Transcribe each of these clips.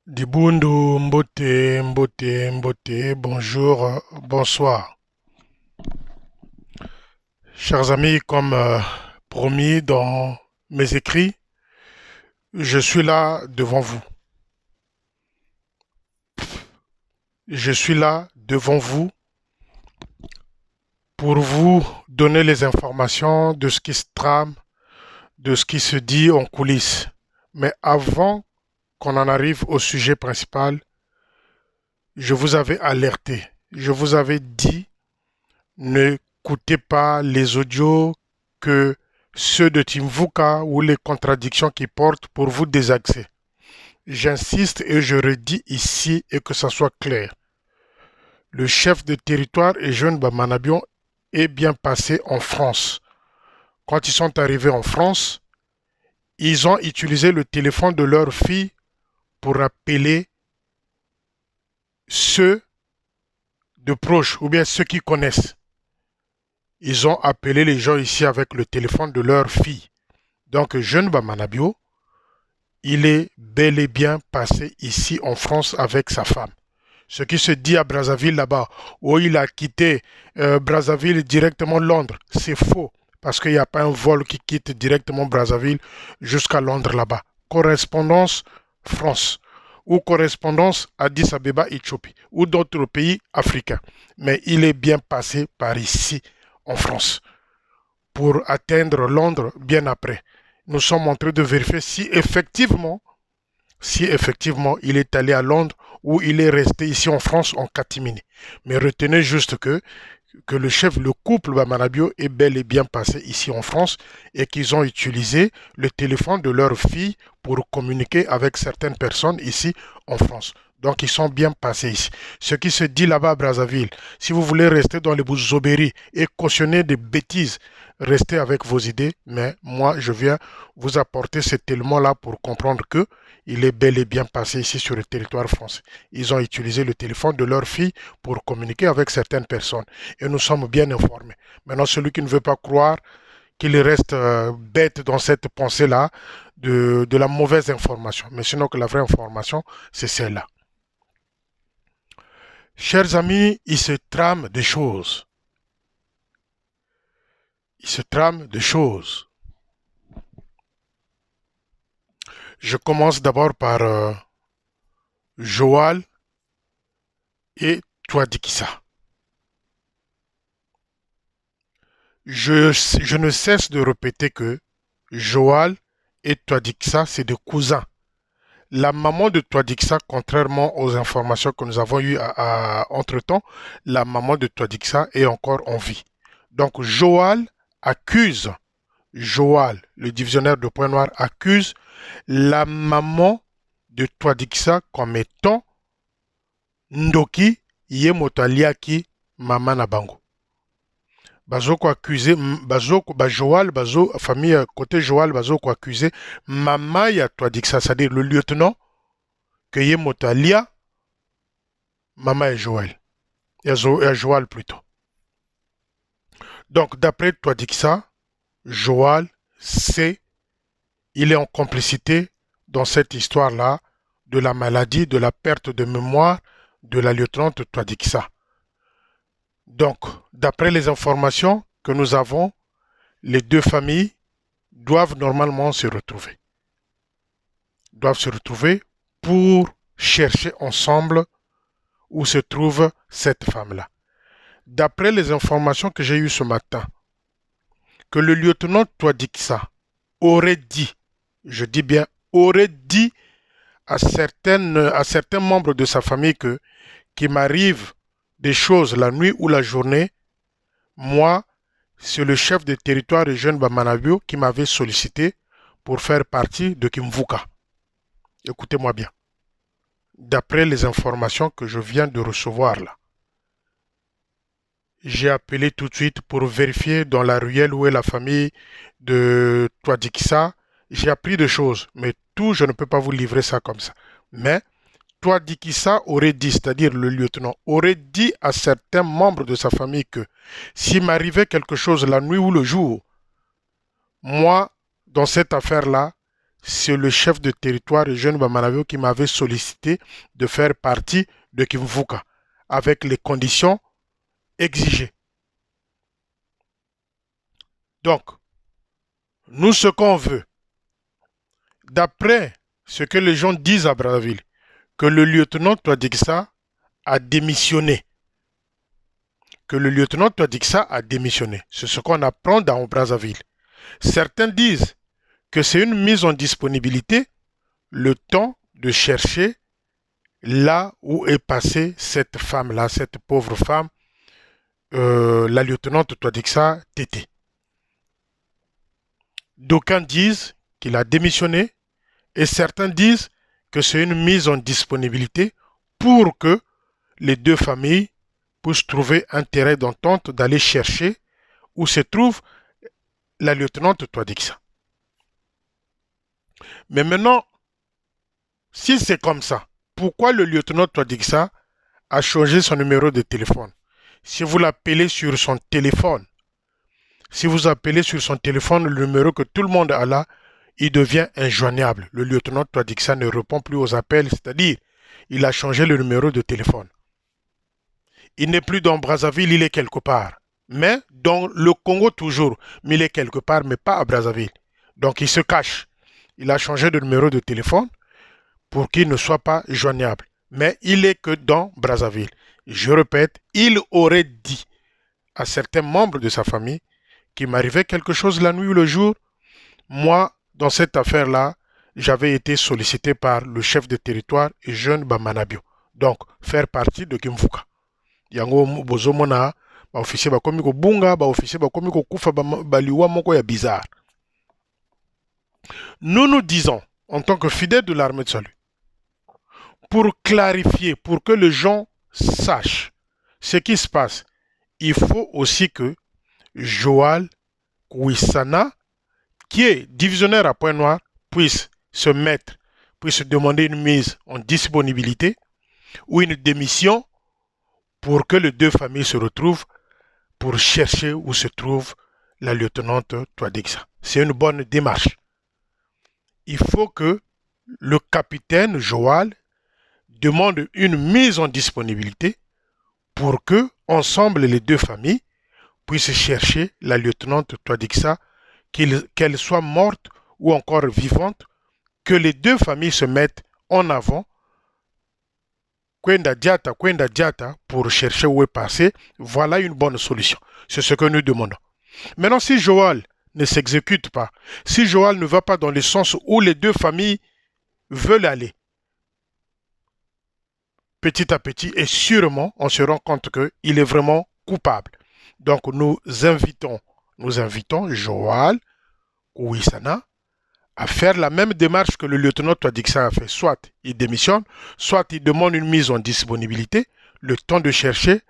Dibundu, Mbote, Mbote, Mbote, bonjour, bonsoir. Chers amis, comme promis dans mes écrits, je suis là devant vous. Je suis là devant vous pour vous donner les informations de ce qui se trame, de ce qui se dit en coulisses. Mais avant qu'on en arrive au sujet principal, je vous avais alerté, je vous avais dit n'écoutez pas les audios que ceux de Timvuka ou les contradictions qui portent pour vous désaxer. J'insiste et je redis ici et que ça soit clair. Le chef de territoire et jeune Bamanabion est bien passé en France. Quand ils sont arrivés en France, ils ont utilisé le téléphone de leur fille pour appeler ceux de proches ou bien ceux qui connaissent. Ils ont appelé les gens ici avec le téléphone de leur fille. Donc, jeune Bamanabio, il est bel et bien passé ici en France avec sa femme. Ce qui se dit à Brazzaville là-bas, où il a quitté Brazzaville directement Londres, c'est faux. Parce qu'il n'y a pas un vol qui quitte directement Brazzaville jusqu'à Londres là-bas. Correspondance France ou correspondance Addis Abeba, Éthiopie ou d'autres pays africains. Mais il est bien passé par ici en France pour atteindre Londres bien après. Nous sommes en train de vérifier si effectivement il est allé à Londres ou il est resté ici en France en catimini. Mais retenez juste que le couple Bamanabio est bel et bien passé ici en France et qu'ils ont utilisé le téléphone de leur fille pour communiquer avec certaines personnes ici en France. Donc ils sont bien passés ici. Ce qui se dit là-bas à Brazzaville, si vous voulez rester dans les bouzobéries et cautionner des bêtises, restez avec vos idées, mais moi je viens vous apporter cet élément-là pour comprendre que il est bel et bien passé ici sur le territoire français. Ils ont utilisé le téléphone de leur fille pour communiquer avec certaines personnes et nous sommes bien informés. Maintenant, celui qui ne veut pas croire qu'il reste bête dans cette pensée-là de la mauvaise information. Mais sinon que la vraie information, c'est celle-là. Chers amis, il se trame des choses. Il se trame des choses. Je commence d'abord par Joal et Touadikissa. Je ne cesse de répéter que Joal et Touadikissa, c'est des cousins. La maman de Touadikissa, contrairement aux informations que nous avons eues entre-temps, la maman de Touadikissa est encore en vie. Donc accuse, Joal, le divisionnaire de Point Noir, accuse la maman de Touadikissa comme étant Ndoki Yemotaliaki Mama Nabango. Bazoko accusé, Joal, famille côté Joal, Bazoko accusé Mama ya Touadikissa, c'est-à-dire le lieutenant que Yemotalia, Mama et Joël. Et Joal plutôt. Donc, d'après Touadikissa, Joal, il est en complicité dans cette histoire-là de la maladie, de la perte de mémoire de la lieutenante Touadikissa. Donc, d'après les informations que nous avons, les deux familles doivent normalement se retrouver. Doivent se retrouver pour chercher ensemble où se trouve cette femme-là. D'après les informations que j'ai eues ce matin, que le lieutenant Touadikissa aurait dit, je dis bien aurait dit à certains membres de sa famille que qu'il m'arrive des choses la nuit ou la journée, moi, c'est le chef de territoire et jeune Bamanabio qui m'avait sollicité pour faire partie de Kimvuka. Écoutez-moi bien. D'après les informations que je viens de recevoir là, j'ai appelé tout de suite pour vérifier dans la ruelle où est la famille de Touadikissa. J'ai appris des choses, mais tout, je ne peux pas vous livrer ça comme ça. Mais Touadikissa aurait dit, c'est-à-dire le lieutenant, aurait dit à certains membres de sa famille que s'il m'arrivait quelque chose la nuit ou le jour, moi, dans cette affaire-là, c'est le chef de territoire Jeune Bamanabio qui m'avait sollicité de faire partie de Kimvuka avec les conditions exigées. Donc, nous, ce qu'on veut, d'après ce que les gens disent à Brazzaville, que le lieutenant Touadéxa a démissionné. Que le lieutenant Touadéxa a démissionné. C'est ce qu'on apprend dans Brazzaville. Certains disent que c'est une mise en disponibilité le temps de chercher là où est passée cette femme-là, cette pauvre femme, la lieutenante Touadéxa Tété. D'aucuns disent qu'il a démissionné et certains disent que c'est une mise en disponibilité pour que les deux familles puissent trouver un terrain d'entente d'aller chercher où se trouve la lieutenante Touadéxa. Mais maintenant, si c'est comme ça, pourquoi le lieutenant Touadéxa a changé son numéro de téléphone? Si vous l'appelez sur son téléphone, le numéro que tout le monde a là, il devient injoignable. Le lieutenant Touadéxa ne répond plus aux appels, c'est-à-dire, il a changé le numéro de téléphone. Il n'est plus dans Brazzaville, il est quelque part. Mais dans le Congo toujours, mais il est quelque part, mais pas à Brazzaville. Donc il se cache. Il a changé de numéro de téléphone pour qu'il ne soit pas joignable. Mais il est que dans Brazzaville. Je répète, il aurait dit à certains membres de sa famille qu'il m'arrivait quelque chose la nuit ou le jour. Moi, dans cette affaire-là, j'avais été sollicité par le chef de territoire Jeune Bamanabio. Donc, faire partie de Kimvuka. Yango bozomona ba officier ba komi ko bunga, ba officier ba komi ko kufa ba liwa moko ya bizarre. Nous disons, en tant que fidèles de l'armée de salut, pour clarifier, pour que les gens sachent ce qui se passe, il faut aussi que Joal Kouissana, qui est divisionnaire à Pointe-Noire, puisse demander une mise en disponibilité ou une démission pour que les deux familles se retrouvent pour chercher où se trouve la lieutenante Touadéxa. C'est une bonne démarche. Il faut que le capitaine Joal demande une mise en disponibilité pour que, ensemble, les deux familles puissent chercher la lieutenante Touadéxa, qu'elle soit morte ou encore vivante, que les deux familles se mettent en avant, Kwenda Diata, pour chercher où est passé. Voilà une bonne solution. C'est ce que nous demandons. Maintenant, si Joal ne s'exécute pas, si Joal ne va pas dans le sens où les deux familles veulent aller, petit à petit, et sûrement, on se rend compte qu'il est vraiment coupable. Donc, nous invitons Joal Kouissana à faire la même démarche que le lieutenant Touadéxa a fait. Soit il démissionne, soit il demande une mise en disponibilité, le temps de chercher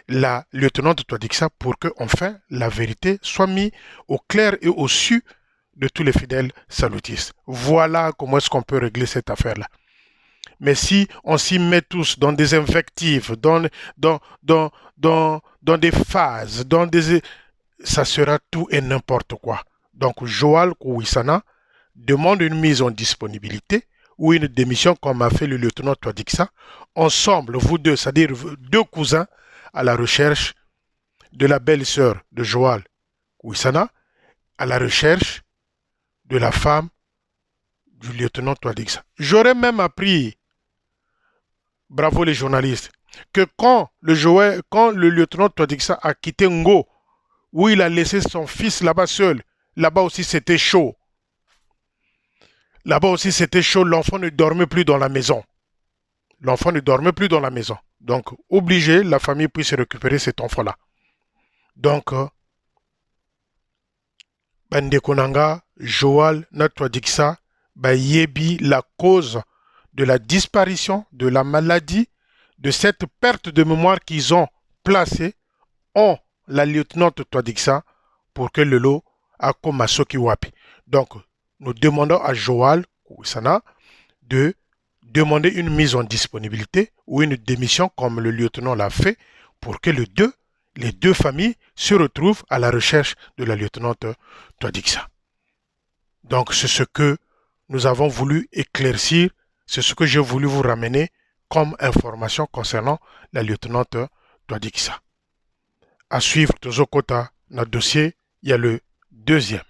la lieutenante Touadéxa pour que, enfin, la vérité soit mise au clair et au su de tous les fidèles salutistes. Voilà comment est-ce qu'on peut régler cette affaire-là. Mais si on s'y met tous dans des invectives, dans des phases, ça sera tout et n'importe quoi. Donc, Joal Kouissana demande une mise en disponibilité ou une démission comme a fait le lieutenant Touadéxa. Ensemble, vous deux, c'est-à-dire deux cousins, à la recherche de la belle-sœur de Joal Kouissana, à la recherche de la femme du lieutenant Touadéxa. J'aurais même appris, bravo les journalistes, que quand le lieutenant Touadéxa a quitté Ngo, où il a laissé son fils là-bas seul, là-bas aussi c'était chaud. Là-bas aussi c'était chaud, l'enfant ne dormait plus dans la maison. L'enfant ne dormait plus dans la maison. Donc, obligé, la famille puisse récupérer cet enfant-là. Donc, Bandekonanga, Joal, Touadéxa, Yebi, la cause de la disparition, de la maladie, de cette perte de mémoire qu'ils ont placée en la lieutenante Touadéxa pour que le lot a comme Soki Wapi. Donc, nous demandons à Joal Kouissana de demander une mise en disponibilité ou une démission comme le lieutenant l'a fait pour que les deux familles se retrouvent à la recherche de la lieutenante Touadéxa. Donc c'est ce que nous avons voulu éclaircir, c'est ce que j'ai voulu vous ramener comme information concernant la lieutenante Touadikissa. À suivre, Tozo Kota, notre dossier, il y a le deuxième.